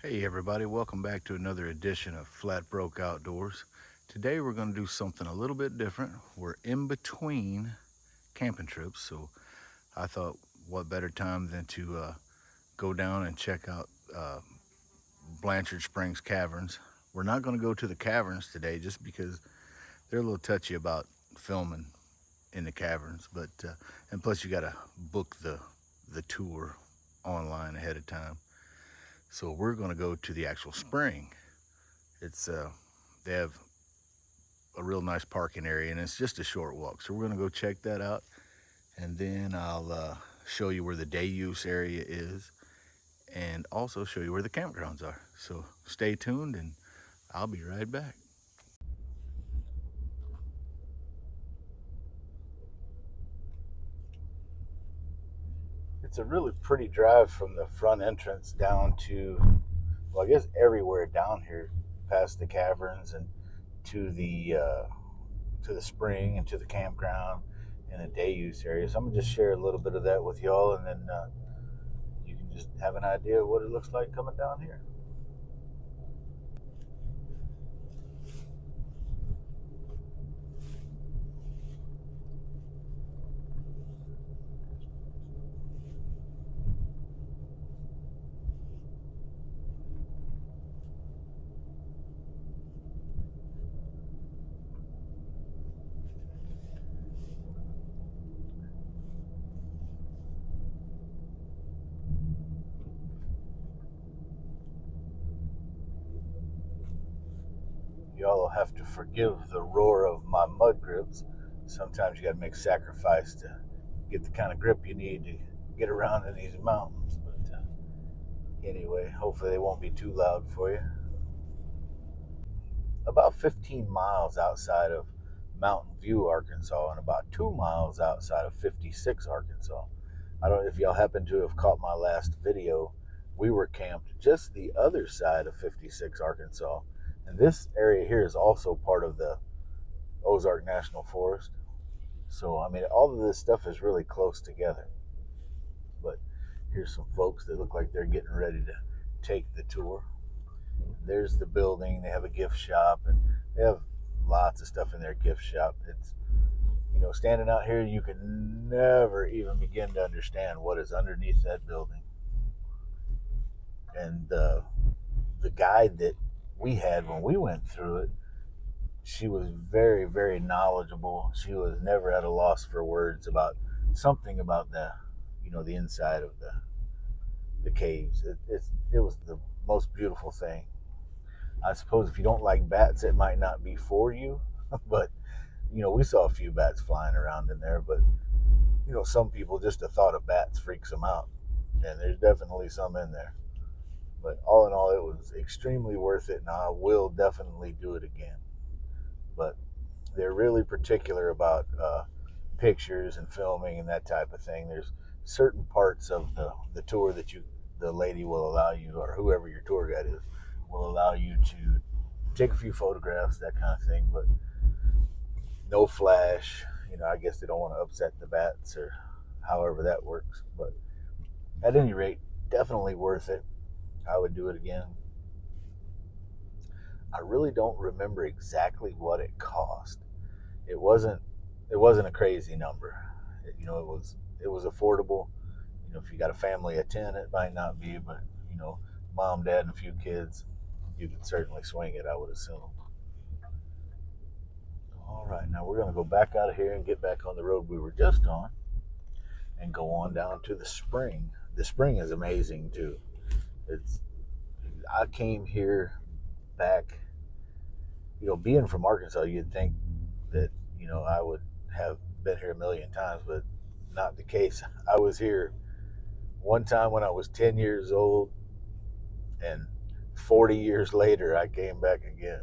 Hey everybody, welcome back to another edition of Flat Broke Outdoors. Today we're going to do something a little bit different. We're in between camping trips, so I thought what better time than to go down and check out Blanchard Springs Caverns. We're not going to go to the caverns today just because they're a little touchy about filming in the caverns, but and plus you got to book the tour online ahead of time. So we're going to go to the actual spring. It's they have a real nice parking area and it's just a short walk. So we're gonna go check that out, and then I'll show you where the day use area is and also show you where the campgrounds are. So stay tuned and I'll be right back. It's a really pretty drive from the front entrance down to, well, I guess everywhere down here, past the caverns and to the spring and to the campground and the day use area. So I'm gonna just share a little bit of that with y'all, and then you can just have an idea of what it looks like coming down here. Y'all will have to forgive the roar of my mud grips. Sometimes you got to make sacrifice to get the kind of grip you need to get around in these mountains. But anyway, hopefully they won't be too loud for you. About 15 miles outside of Mountain View, Arkansas, and about 2 miles outside of 56, Arkansas. I don't know if y'all happen to have caught my last video. We were camped just the other side of 56, Arkansas. And this area here is also part of the Ozark National Forest. So, I mean, all of this stuff is really close together. But here's some folks that look like they're getting ready to take the tour. There's the building. They have a gift shop, and they have lots of stuff in their gift shop. It's, standing out here, you can never even begin to understand what is underneath that building. And the guide that we had when we went through it, she was very, very knowledgeable. She was never at a loss for words about something about the inside of the caves. It was the most beautiful thing. I suppose if you don't like bats, it might not be for you, but we saw a few bats flying around in there, but some people, just the thought of bats freaks them out, and there's definitely some in there. But all in all, it was extremely worth it, and I will definitely do it again. But they're really particular about pictures and filming and that type of thing. There's certain parts of the tour that the lady will allow you, or whoever your tour guide is, will allow you to take a few photographs, that kind of thing, but no flash. I guess they don't want to upset the bats or however that works. But at any rate, definitely worth it. I would do it again. I really don't remember exactly what it cost. It wasn't it wasn't a crazy number. It was affordable. If you got a family of 10, it might not be, but mom, dad, and a few kids, you could certainly swing it, I would assume. All right, now we're going to go back out of here and get back on the road we were just on and go on down to the spring. The spring is amazing too. It's I came here back, being from Arkansas, you'd think that, I would have been here a million times, but not the case. I was here one time when I was 10 years old, and 40 years later, I came back again.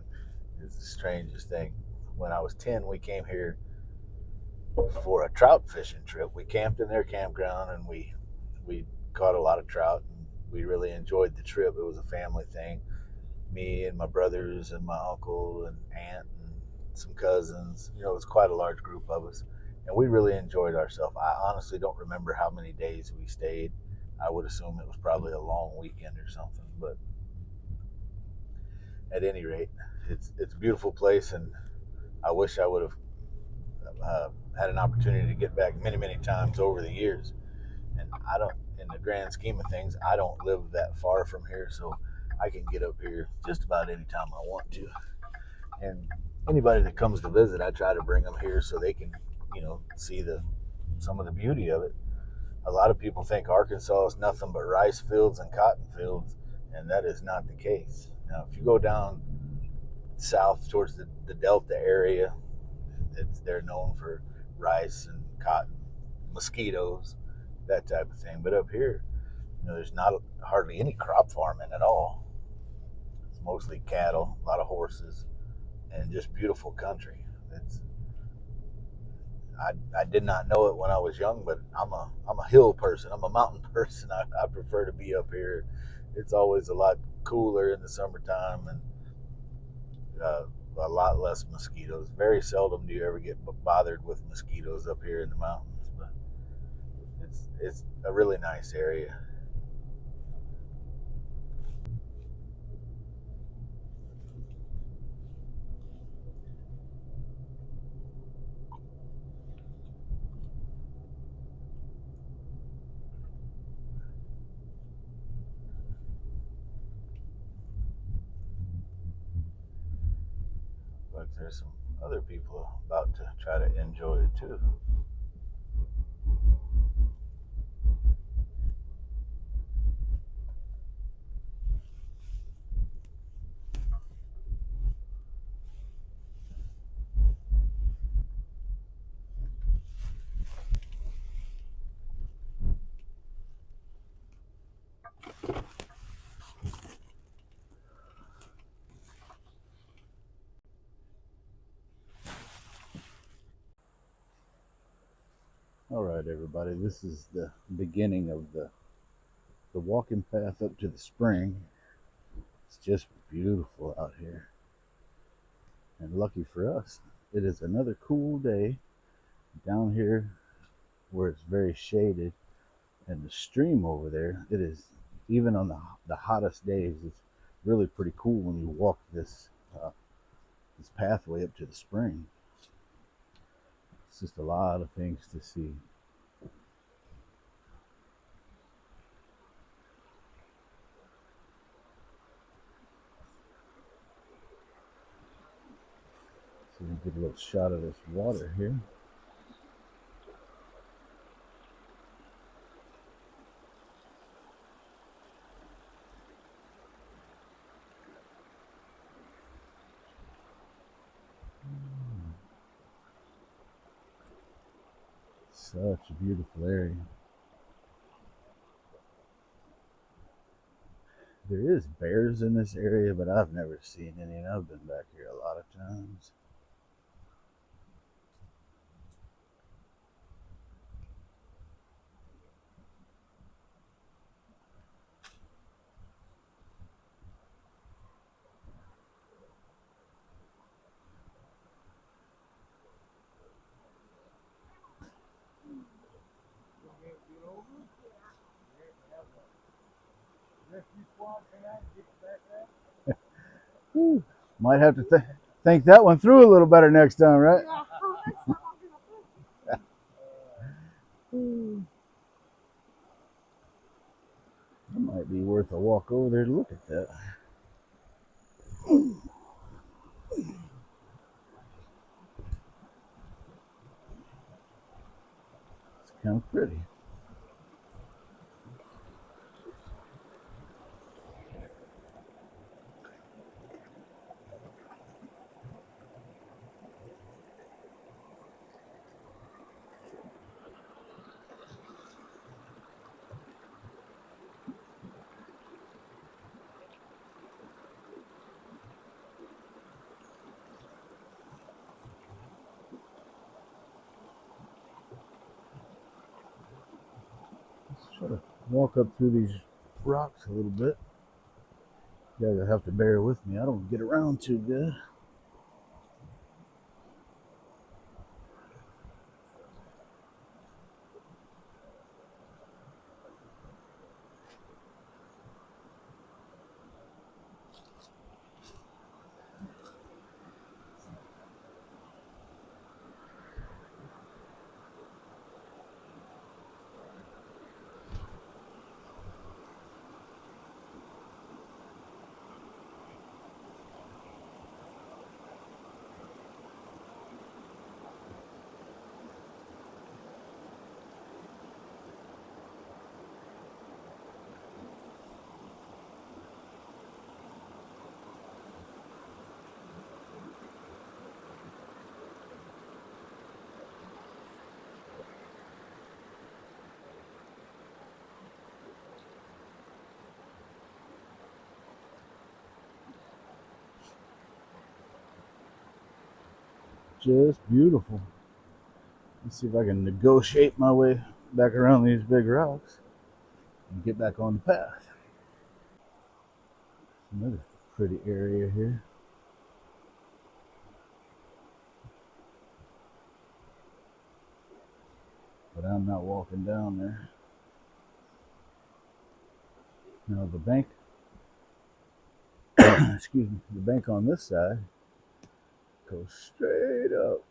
It's the strangest thing. When I was 10, we came here for a trout fishing trip. We camped in their campground, and we caught a lot of trout, and we really enjoyed the trip. It was a family thing. Me and my brothers and my uncle and aunt and some cousins. It was quite a large group of us, and we really enjoyed ourselves. I honestly don't remember how many days we stayed. I would assume it was probably a long weekend or something, but at any rate, it's a beautiful place, and I wish I would have had an opportunity to get back many times over the years. And I don't, in the grand scheme of things, I don't live that far from here, so I can get up here just about any time I want to. And anybody that comes to visit, I try to bring them here so they can, see some of the beauty of it. A lot of people think Arkansas is nothing but rice fields and cotton fields, and that is not the case. Now, if you go down south towards the Delta area, they're known for rice and cotton, mosquitoes, that type of thing. But up here, there's not hardly any crop farming at all. It's mostly cattle, a lot of horses, and just beautiful country. I did not know it when I was young, but I'm a hill person. I'm a mountain person. I prefer to be up here. It's always a lot cooler in the summertime, and a lot less mosquitoes. Very seldom do you ever get bothered with mosquitoes up here in the mountains, but it's a really nice area. But there's some other people about to try to enjoy it too. All right, everybody. This is the beginning of the walking path up to the spring. It's just beautiful out here. And lucky for us, it is another cool day down here where it's very shaded. And the stream over there, it is, even on the hottest days, it's really pretty cool when you walk this pathway up to the spring. It's just a lot of things to see. So we get a little shot of this water here. Such a beautiful area. There is bears in this area, but I've never seen any, and I've been back here a lot of times. Whew. Might have to think that one through a little better next time, right? It might be worth a walk over there to look at that. It's kind of pretty. Let's try to walk up through these rocks a little bit. You guys have to bear with me. I don't get around too good. just beautiful. Let's see if I can negotiate my way back around these big rocks and get back on the path. Another pretty area here. But I'm not walking down there. Now the bank, excuse me, the bank on this side goes straight up.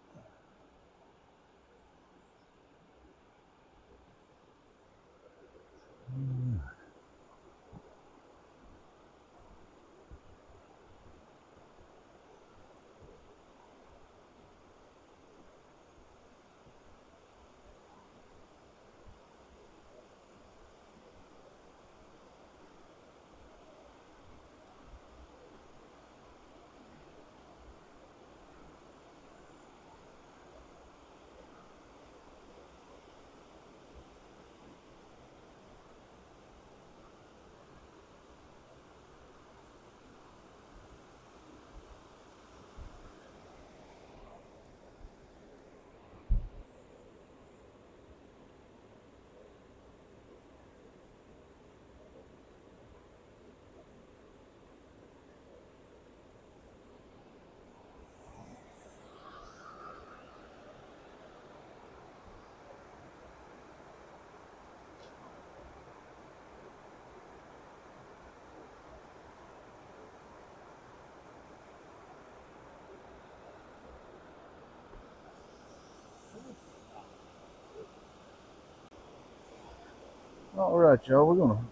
All right, y'all, we're gonna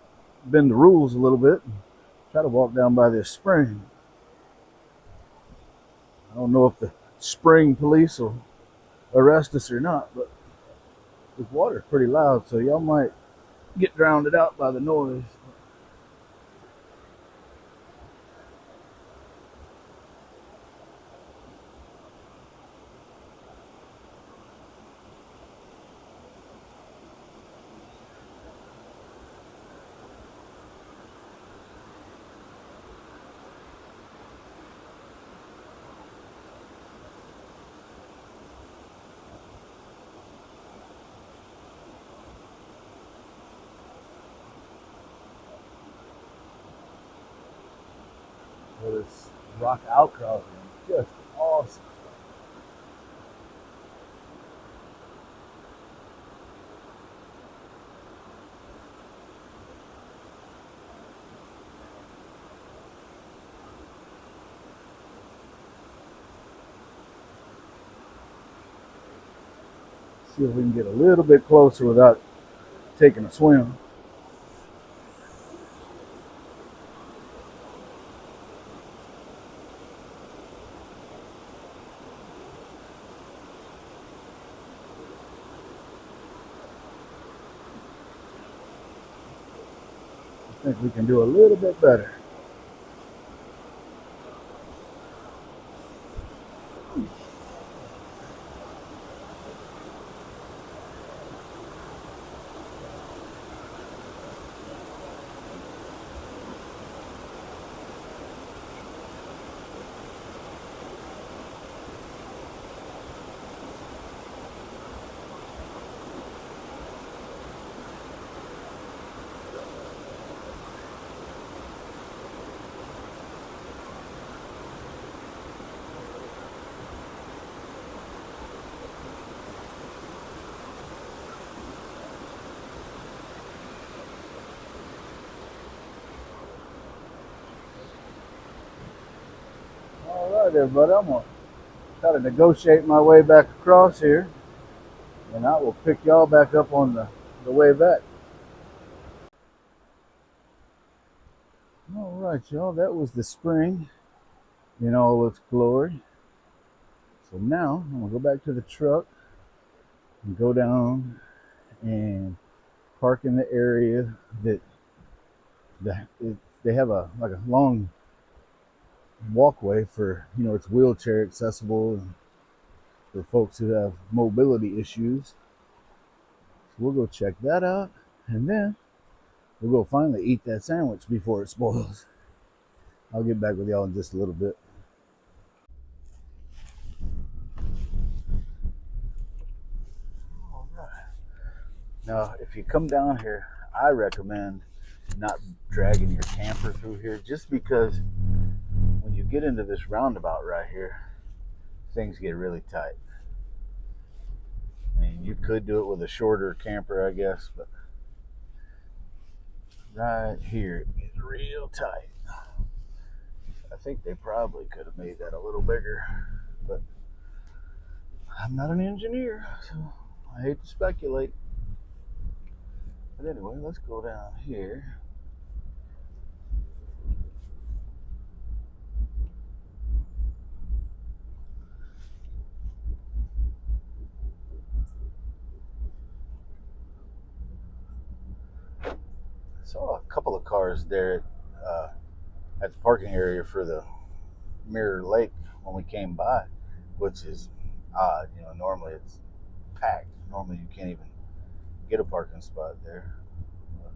bend the rules a little bit and try to walk down by this spring. I don't know if the spring police will arrest us or not, but the water's pretty loud, so y'all might get drowned out by the noise. Well, this rock outcropping is just awesome. See if we can get a little bit closer without taking a swim. I think we can do a little bit better. All right, everybody, I'm gonna try to negotiate my way back across here, and I will pick y'all back up on the way back. All right, y'all, that was the spring in all its glory. So now I'm gonna go back to the truck and go down and park in the area that they have a like a long walkway for, it's wheelchair accessible and for folks who have mobility issues. So we'll go check that out, and then we'll go finally eat that sandwich before it spoils. I'll get back with y'all in just a little bit. Now, if you come down here, I recommend not dragging your camper through here, just because when you get into this roundabout right here, things get really tight. I mean, you could do it with a shorter camper, I guess, but right here it gets real tight. I think they probably could have made that a little bigger, but I'm not an engineer, so I hate to speculate. But anyway, let's go down here. I saw a couple of cars there at the parking area for the Mirror Lake when we came by, which is odd. You know, normally it's packed. Normally you can't even get a parking spot there.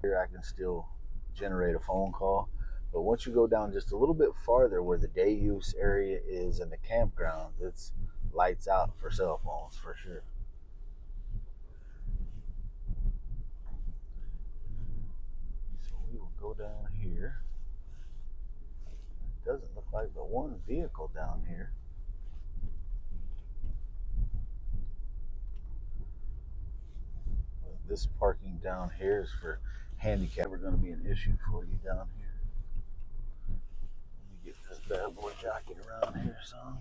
Here I can still generate a phone call, but once you go down just a little bit farther where the day use area is and the campground, it's lights out for cell phones for sure. So we will go down here. It doesn't look like but one vehicle down here. This parking down here is for handicap. We're going to be an issue for you down here. Let me get this bad boy jockeyed around here some.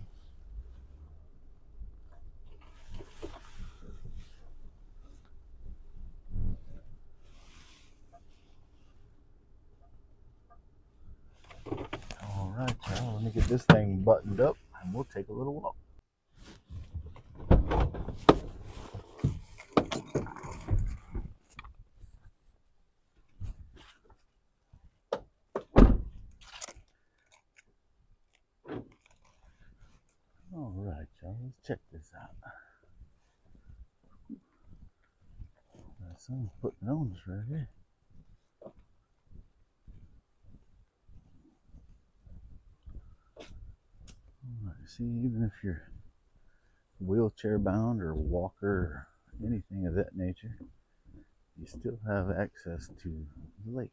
All right, y'all. Let me get this thing buttoned up and we'll take a little walk. All right, y'all. Let's check this out. Someone's putting on this right here. All right, see, even if you're wheelchair bound or walker or anything of that nature, you still have access to the lake.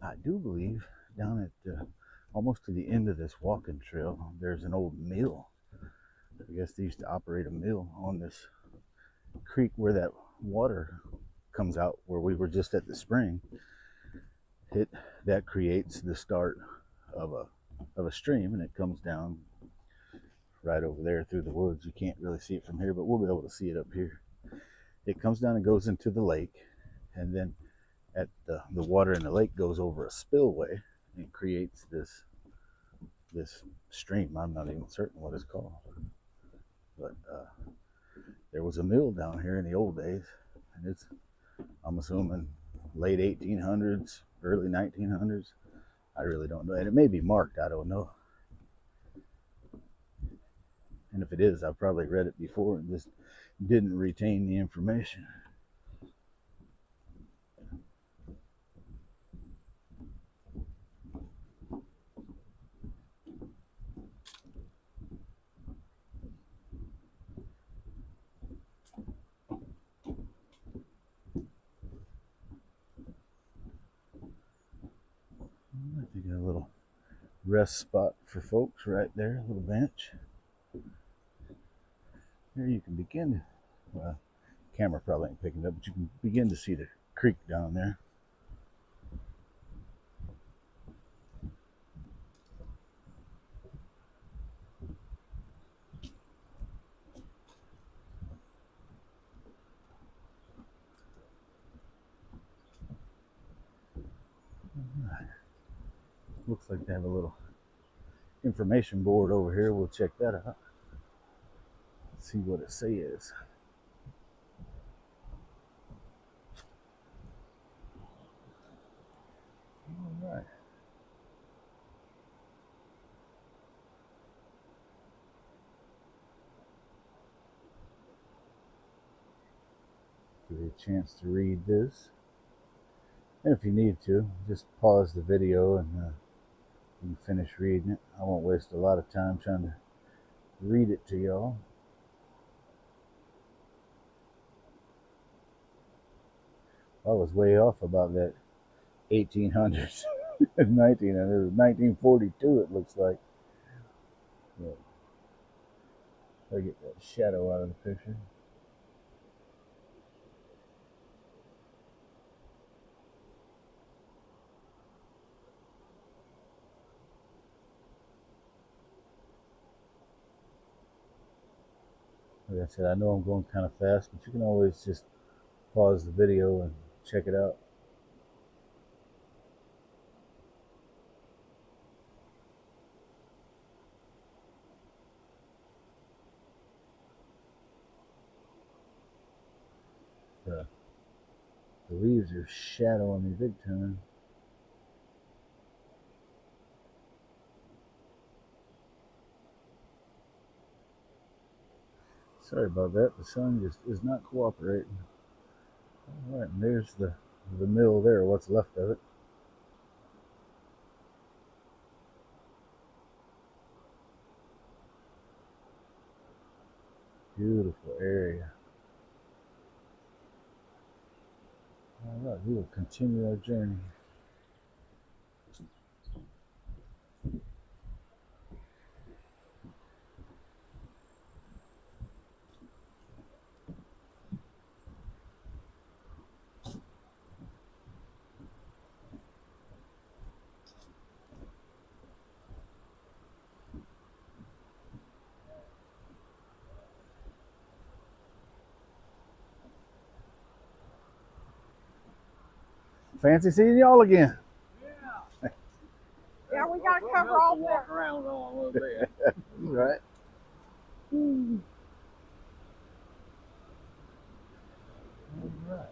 I do believe down at almost to the end of this walking trail, there's an old mill. I guess they used to operate a mill on this creek where that water comes out, where we were just at the spring. That creates the start of a stream, and it comes down right over there through the woods. You can't really see it from here, but we'll be able to see it up here. It comes down and goes into the lake, and then at the water in the lake goes over a spillway and creates this stream. I'm not even certain what it's called, but there was a mill down here in the old days, and it's, I'm assuming, late 1800s, early 1900s. I really don't know, and it may be marked. I don't know. And if it is, I've probably read it before and just didn't retain the information. They got a little rest spot for folks right there, a little bench. Here you can begin to, well, camera probably ain't picking it up, but you can begin to see the creek down there. Right. Looks like they have a little information board over here. We'll check that out. See what it says. All right. Give you a chance to read this. And if you need to, just pause the video and you can finish reading it. I won't waste a lot of time trying to read it to y'all. I was way off about that 1800s. 1900s, 1942 it looks like. Yeah, I get that shadow out of the picture. Like I said, I know I'm going kind of fast, but you can always just pause the video and check it out. The, the leaves are shadowing me big time. Sorry about that. The sun just is not cooperating. All right, and there's the mill there, what's left of it. Beautiful area. All right, we will continue our journey. Fancy seeing y'all again. Yeah, we got to cover all that. Walk around on a little bit. Right. All right.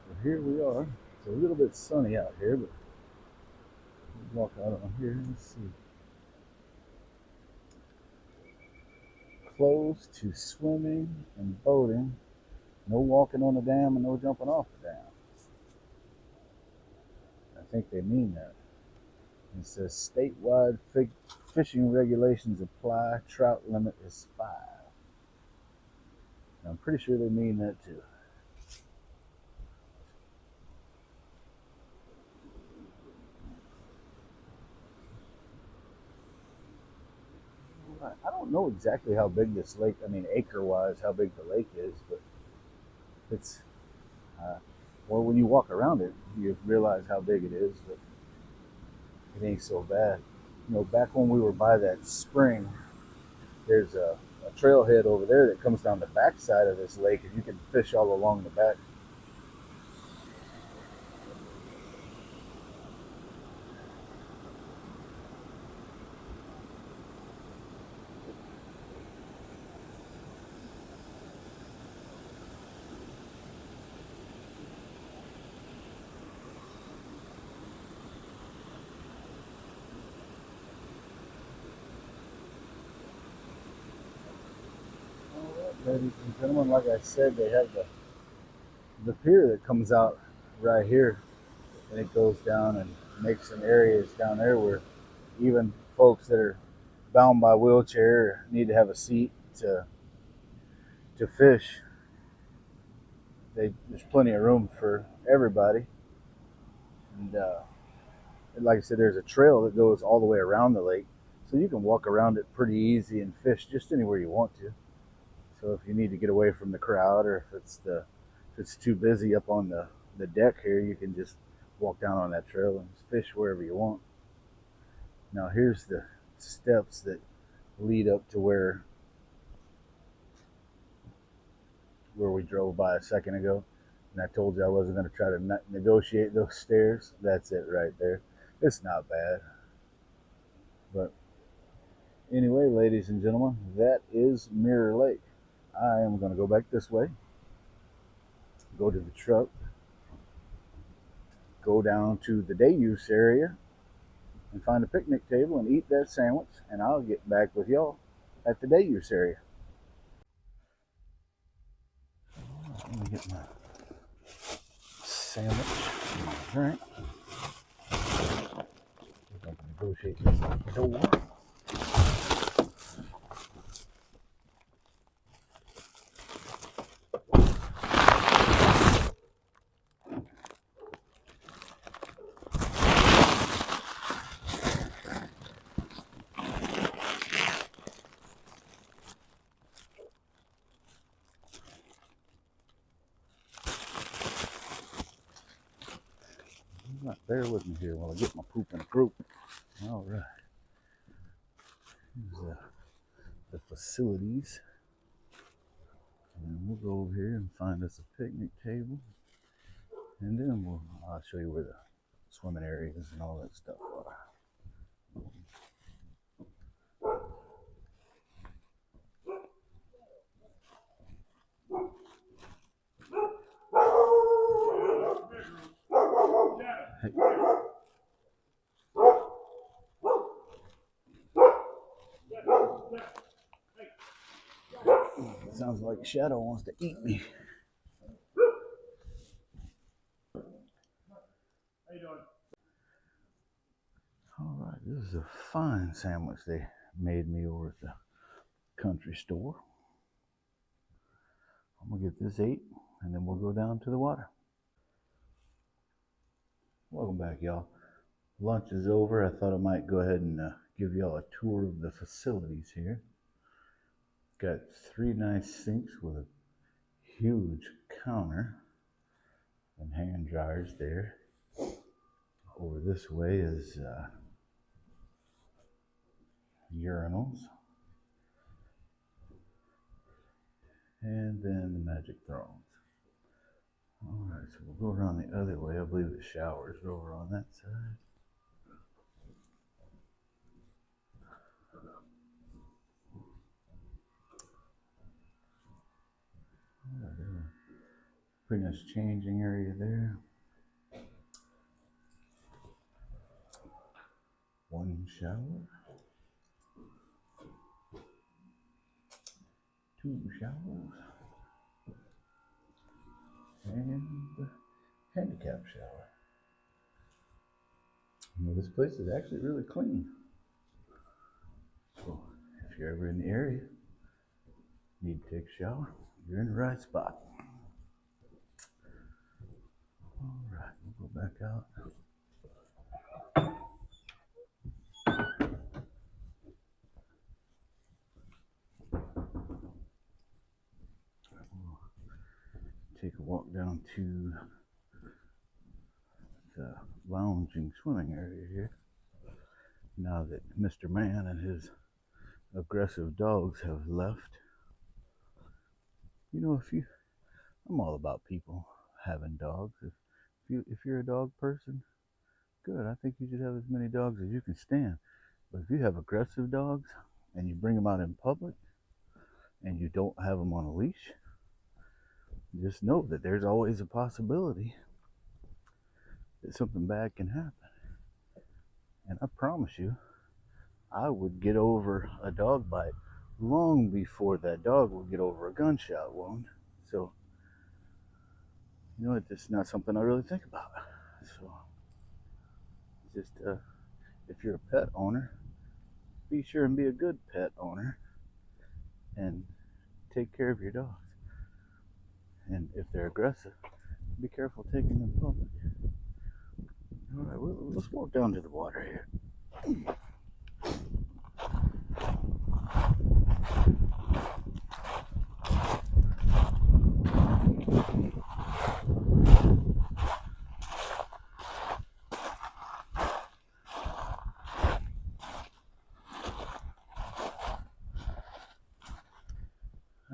So here we are. It's a little bit sunny out here, but we'll walk out on here. Let's see. Closed to swimming and boating. No walking on the dam and no jumping off the dam. I think they mean that. It says statewide fishing regulations apply. Trout limit is 5. I'm pretty sure they mean that too. I don't know exactly how big this lake, I mean acre-wise, how big the lake is, but it's, well, when you walk around it, you realize how big it is, but it ain't so bad. You know, back when we were by that spring, there's a trailhead over there that comes down the backside of this lake, and you can fish all along the back. Ladies and gentlemen, like I said, they have the pier that comes out right here, and it goes down and makes some areas down there where even folks that are bound by wheelchair need to have a seat to fish. There's plenty of room for everybody, and like I said, there's a trail that goes all the way around the lake, so you can walk around it pretty easy and fish just anywhere you want to. So if you need to get away from the crowd, or if it's too busy up on the deck here, you can just walk down on that trail and fish wherever you want. Now here's the steps that lead up to where we drove by a second ago. And I told you I wasn't going to try to negotiate those stairs. That's it right there. It's not bad. But anyway, ladies and gentlemen, that is Mirror Lake. I am going to go back this way, go to the truck, go down to the day use area, and find a picnic table and eat that sandwich, and I'll get back with y'all at the day use area. Let me get my sandwich and my drink. I can negotiate this door. Bear with me here while I get my poop in a group. All right. Here's the facilities. And we'll go over here and find us a picnic table. And then I'll show you where the swimming areas and all that stuff are. Sounds like Shadow wants to eat me. How you doing? All right, this is a fine sandwich they made me over at the country store. I'm gonna get this ate, and then we'll go down to the water. Welcome back, y'all. Lunch is over. I thought I might go ahead and give y'all a tour of the facilities here. Got 3 nice sinks with a huge counter and hand dryers there. Over this way is urinals, and then the magic thrones. All right, so we'll go around the other way. I believe the showers are over on that side. All right, pretty nice changing area there. 1 shower. 2 showers. And the handicap shower. Well, this place is actually really clean. So if you're ever in the area, need to take a shower, you're in the right spot. All right, we'll go back out. Take a walk down to the lounging swimming area here. Now that Mr. Man and his aggressive dogs have left. You know, I'm all about people having dogs. If you're a dog person, good. I think you should have as many dogs as you can stand. But if you have aggressive dogs and you bring them out in public and you don't have them on a leash, just know that there's always a possibility that something bad can happen. And I promise you, I would get over a dog bite long before that dog would get over a gunshot wound. So, you know, it's just not something I really think about. So, just if you're a pet owner, be sure and be a good pet owner and take care of your dogs. And if they're aggressive, be careful taking them public. All right, let's walk down to the water here.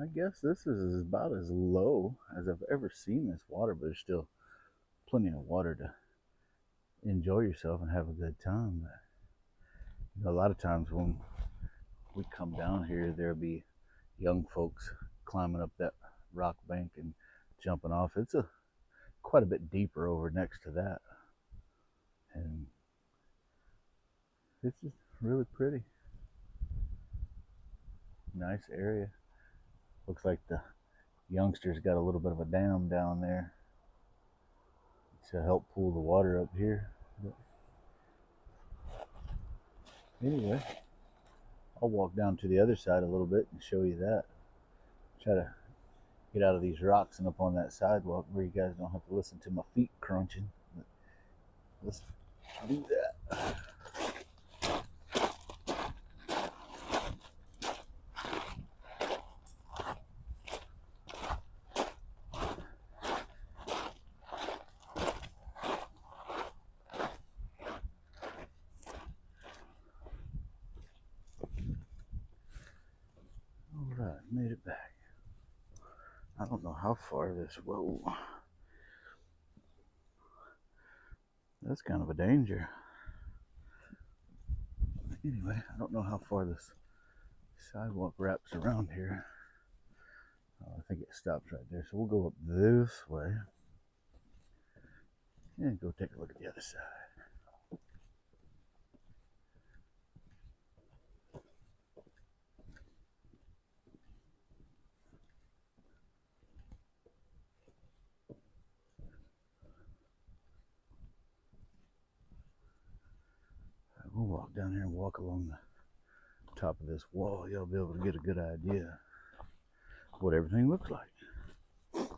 I guess this is about as low as I've ever seen this water, but there's still plenty of water to enjoy yourself and have a good time. But, you know, a lot of times when we come down here, there'll be young folks climbing up that rock bank and jumping off. It's quite a bit deeper over next to that, and it's just really pretty. Nice area. Looks like the youngsters got a little bit of a dam down there to help pull the water up here. But anyway, I'll walk down to the other side a little bit and show you that. Try to get out of these rocks and up on that sidewalk where you guys don't have to listen to my feet crunching. But let's do that. how far this. Whoa, that's kind of a danger. Anyway, I don't know how far this sidewalk wraps around here. I think it stops right there. So we'll go up this way and go take a look at the other side. We'll walk down here and walk along the top of this wall. You'll be able to get a good idea of what everything looks like. Alright,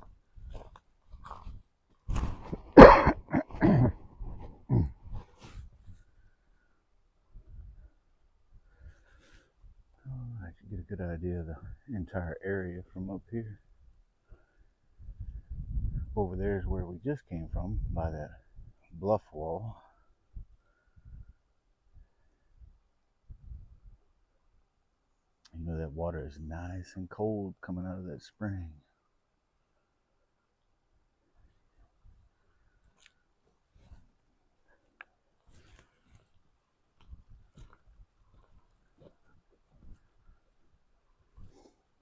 you get a good idea of the entire area from up here. Over there is where we just came from, by that bluff wall. You know that water is nice and cold coming out of that spring.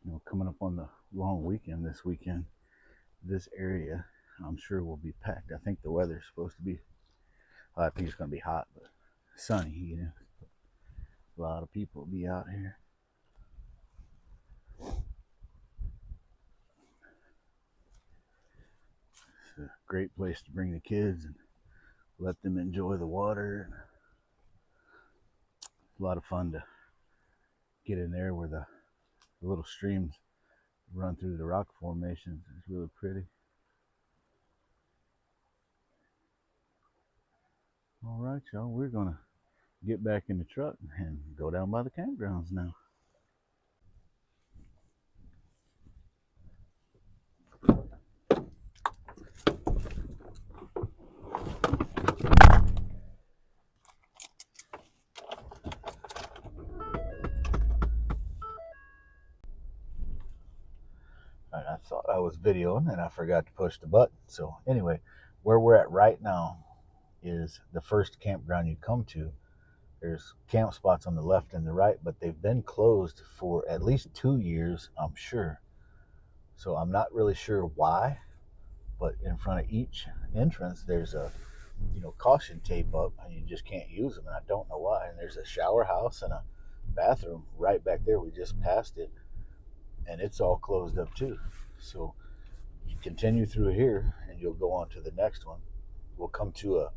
You know, coming up on the long weekend this weekend, this area I'm sure will be packed. I think the weather's supposed to be, well, I think it's going to be hot, but sunny, you know. A lot of people will be out here. It's a great place to bring the kids and let them enjoy the water. It's a lot of fun to get in there where the little streams run through the rock formations. It's really pretty. All right, y'all, we're gonna get back in the truck and go down by the campgrounds now. And I thought I was videoing and I forgot to push the button. So anyway, where we're at right now is the first campground you come to. There's camp spots on the left and the right, but they've been closed for at least 2 years, I'm sure. So I'm not really sure why, but in front of each entrance there's a caution tape up and you just can't use them, and I don't know why. And there's a shower house and a bathroom right back there. We just passed it and it's all closed up too. So you continue through here and you'll go on to the next one. We'll come to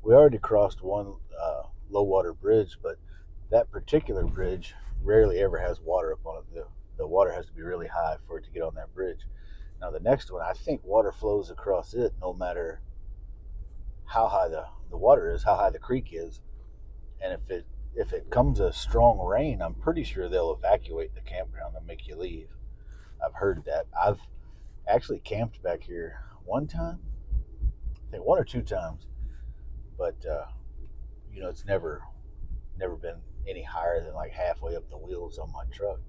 we already crossed one low water bridge, but that particular bridge rarely ever has water up on it. The water has to be really high for it to get on that bridge. Now the next one, I think water flows across it no matter how high the water is, how high the creek is. And if it comes a strong rain, I'm pretty sure they'll evacuate the campground and make you leave. I've heard that. I've actually camped back here one time, I think 1 or 2 times, but it's never been any higher than like halfway up the wheels on my truck.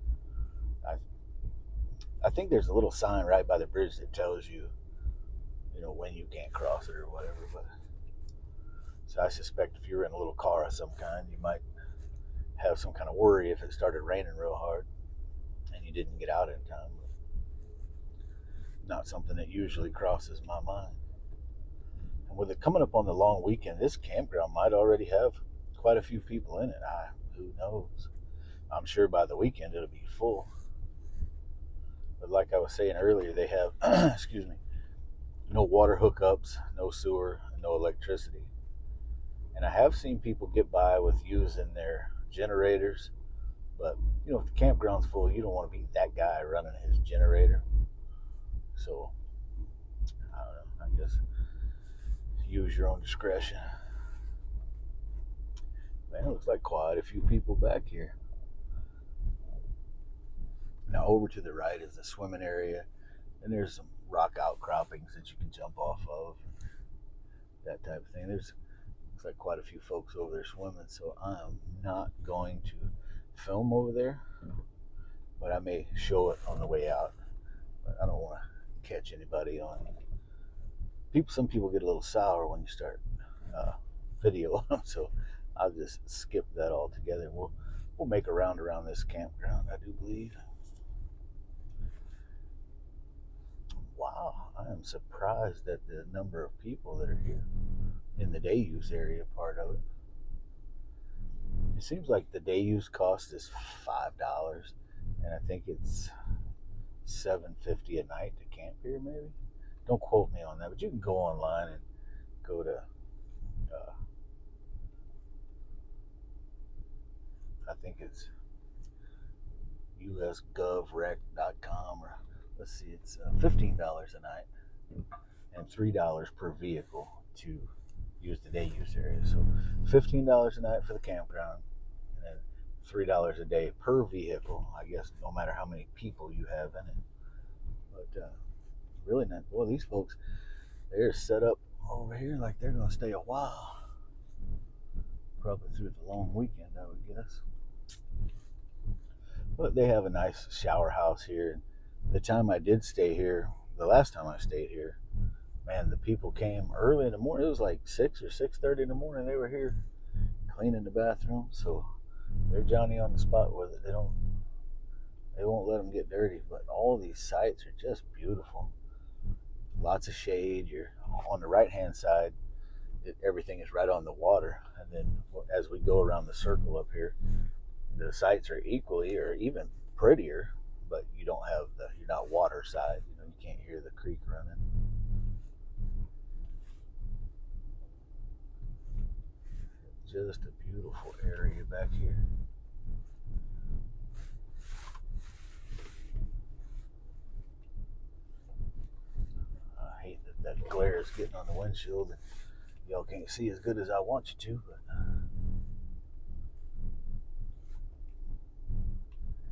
I think there's a little sign right by the bridge that tells you, when you can't cross it or whatever. But so I suspect if you're in a little car of some kind, you might have some kind of worry if it started raining real hard and you didn't get out in time. Not something that usually crosses my mind. And with it coming up on the long weekend, this campground might already have quite a few people in it. Who knows? I'm sure by the weekend it'll be full. But like I was saying earlier, they have, excuse me, no water hookups, no sewer, no electricity. And I have seen people get by with using their generators, but if the campground's full, you don't want to be that guy running his generator. So I don't know, I guess use your own discretion. Man, it looks like quite a few people back here. Now over to the right is the swimming area, and there's some rock outcroppings that you can jump off of, that type of thing. Looks like quite a few folks over there swimming, so I'm not going to film over there, but I may show it on the way out. But I don't want to catch anybody on people. Some people get a little sour when you start video them, so I'll just skip that altogether. We'll make a round around this campground, I do believe. Wow, I am surprised at the number of people that are here in the day use area part of it. It seems like the day use cost is $5, and I think it's $7.50 a night to camp here. Maybe don't quote me on that, but you can go online and go to I think it's usgovrec.com, or let's see, it's $15 a night and $3 per vehicle to use the day use area. So $15 a night for the campground, and then $3 a day per vehicle, I guess, no matter how many people you have in it. But really not. Boy, these folks, they're set up over here like they're going to stay a while. Probably through the long weekend, I would guess. But they have a nice shower house here. The time I did stay here, the last time I stayed here, man, the people came early in the morning. It was like 6 or 6:30 in the morning. They were here cleaning the bathroom. So they're Johnny on the spot with it. They won't let them get dirty. But all these sites are just beautiful. Lots of shade. You're on the right hand side. Everything is right on the water. And then as we go around the circle up here, the sites are equally or even prettier, but you're not water side. You can't hear the creek running. Just a beautiful area back here. I hate that glare is getting on the windshield and y'all can't see as good as I want you to, but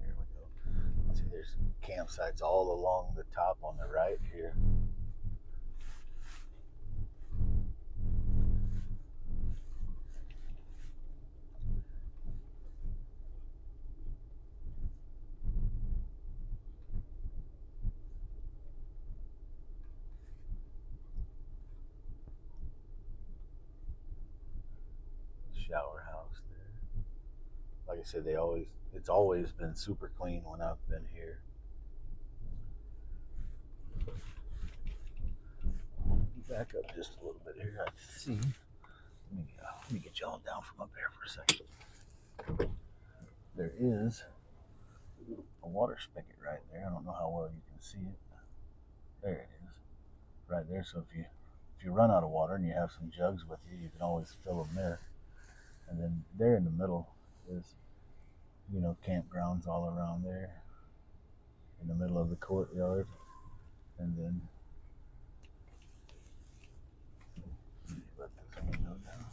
here we go. See, there's campsites all along the top on the right here. Shower house there. Like I said, it's always been super clean when I've been here. Back up just a little bit here. I see. Let me get y'all down from up there for a second. There is a water spigot right there. I don't know how well you can see it. There it is, right there. So if you run out of water and you have some jugs with you, you can always fill them there. And then there in the middle is, campgrounds all around there in the middle of the courtyard. And then let this window down.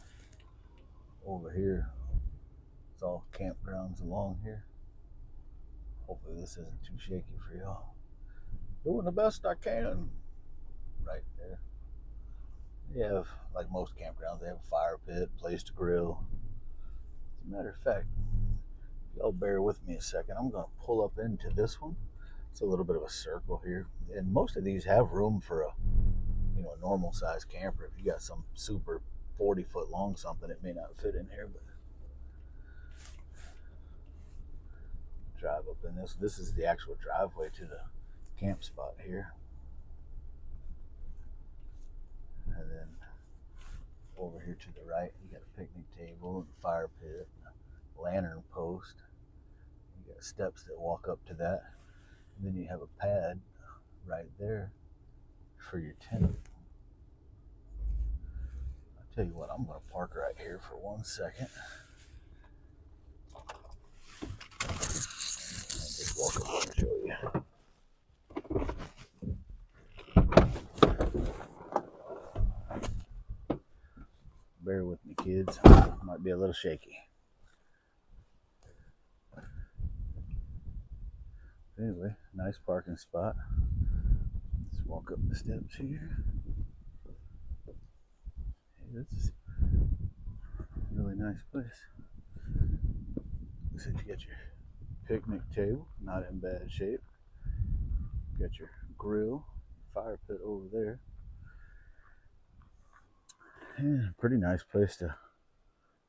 Over here, it's all campgrounds along here. Hopefully this isn't too shaky for y'all. Doing the best I can. Right there. You have, like most campgrounds, they have a fire pit, place to grill. As a matter of fact, if y'all bear with me a second, I'm going to pull up into this one. It's a little bit of a circle here. And most of these have room for a normal size camper. If you got some super 40-foot long something, it may not fit in here, but drive up in this. This is the actual driveway to the camp spot here. And then over here to the right, you got a picnic table and a fire pit, and a lantern post. You got steps that walk up to that. And then you have a pad right there for your tent. I'll tell you what, I'm going to park right here for 1 second. And just walk up and show you. Bear with me, kids. Might be a little shaky. Anyway, nice parking spot. Let's walk up the steps here. Hey, this is a really nice place. Looks like you got your picnic table, not in bad shape. Got your grill, fire pit over there. Yeah, pretty nice place to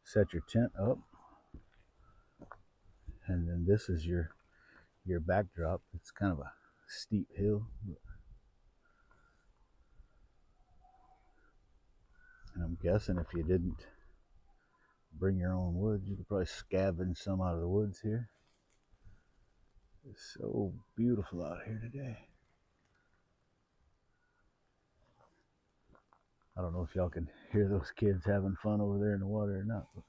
set your tent up. And then this is your backdrop. It's kind of a steep hill. And I'm guessing if you didn't bring your own wood, you could probably scavenge some out of the woods here. It's so beautiful out here today. I don't know if y'all can hear those kids having fun over there in the water or not, but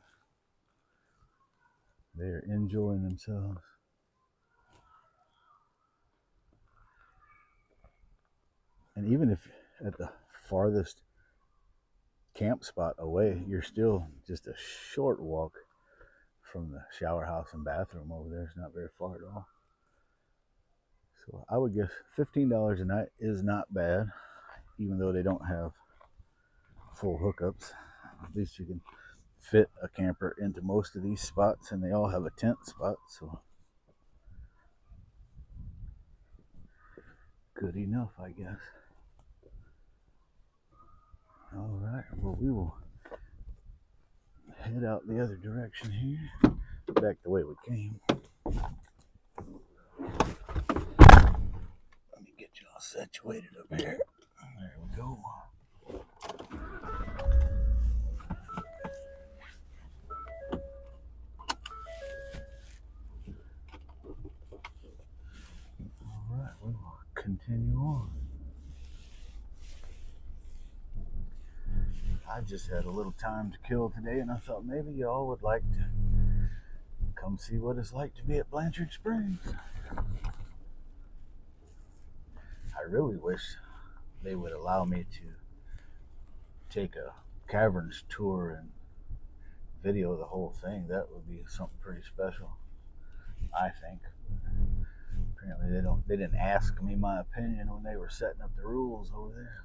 they're enjoying themselves. And even if at the farthest camp spot away, you're still just a short walk from the shower house and bathroom over there. It's not very far at all. So I would guess $15 a night is not bad, even though they don't have full hookups. At least you can fit a camper into most of these spots, and they all have a tent spot, so good enough, I guess. All right, well, we will head out the other direction here, back the way we came. Let me get you all situated up here. There we go. All right, we will continue on. I just had a little time to kill today, and I thought maybe y'all would like to come see what it's like to be at Blanchard Springs. I really wish they would allow me to take a caverns tour and video the whole thing. That would be something pretty special, I think. Apparently they didn't ask me my opinion when they were setting up the rules over there.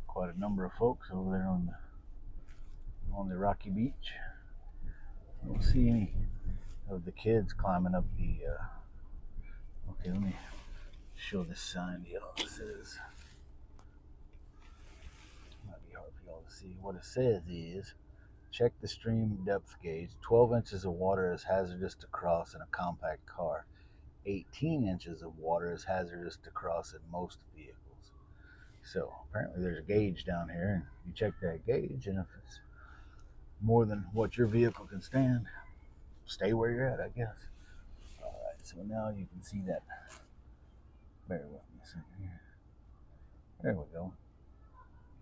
Quite a number of folks over there on the rocky beach. I don't see any of the kids climbing up the okay, let me show this sign to y'all. It says, might be hard for y'all to see. What it says is, check the stream depth gauge. 12 inches of water is hazardous to cross in a compact car. 18 inches of water is hazardous to cross in most vehicles. So apparently there's a gauge down here, and you check that gauge, and if it's more than what your vehicle can stand, stay where you're at, I guess. All right, so now you can see that. Bear with me a second here. There we go.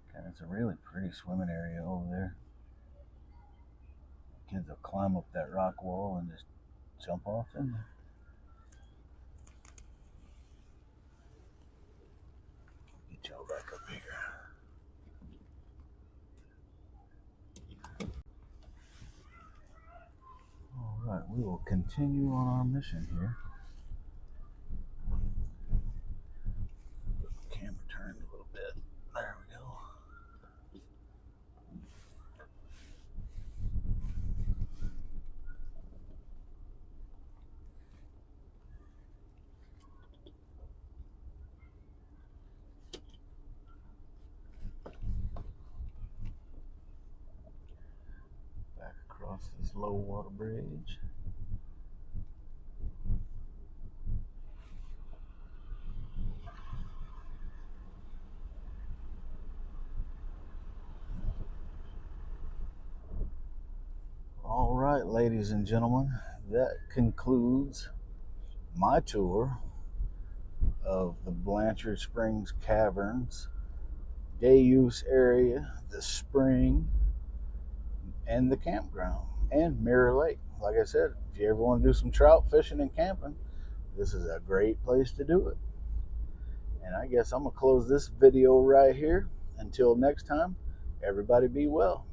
Okay, it's a really pretty swimming area over there. Kids will climb up that rock wall and just jump off in there. Get y'all back up here. All right, we will continue on our mission here. The camera turned a little bit. There we go. Back across this low water bridge. All right, ladies and gentlemen, that concludes my tour of the Blanchard Springs Caverns, day use area, the spring, and the campground, and Mirror Lake. Like I said, if you ever want to do some trout fishing and camping, this is a great place to do it. And I guess I'm going to close this video right here. Until next time, everybody be well.